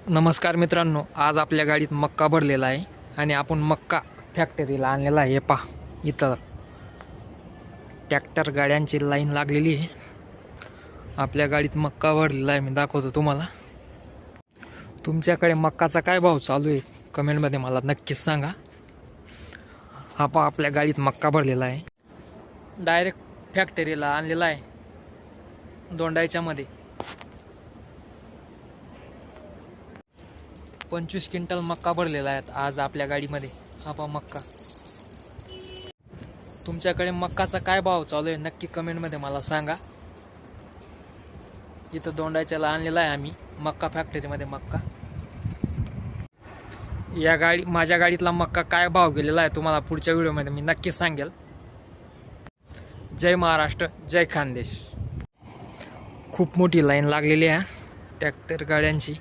नमस्कार मित्रांनो, आज आपल्या गाडीत मक्का भरलेला आहे आणि आपण मक्का फॅक्टरीला आणलेला आहे. पहा, इथं ट्रॅक्टर गाड्यांची लाईन लागलेली आहे. आपल्या गाडीत मक्का भरलेला आहे, मी दाखवतो तुम्हाला. तुमच्याकडे मक्काचा काय भाव चालू आहे कमेंटमध्ये मला नक्कीच सांगा. हा पहा, आपल्या गाडीत मक्का भरलेला आहे, डायरेक्ट फॅक्टरीला आणलेला आहे दोंडाईच्यामध्ये. 25 क्विंटल मक्का भरलेला आहे आज आपल्या गाडीमध्ये. हा पहा मक्का. तुमच्याकडे मक्काचा काय भाव चालू आहे नक्की कमेंटमध्ये मला सांगा. इथं दोंडाच्याला आणलेला आहे आम्ही मक्का फॅक्टरीमध्ये मक्का. माझ्या गाडीतला मक्का काय भाव गेलेला आहे तुम्हाला पुढच्या व्हिडिओमध्ये मी नक्की सांगेल. जय महाराष्ट्र, जय खानदेश. खूप मोठी लाईन लागलेली आहे ट्रॅक्टर गाड्यांची.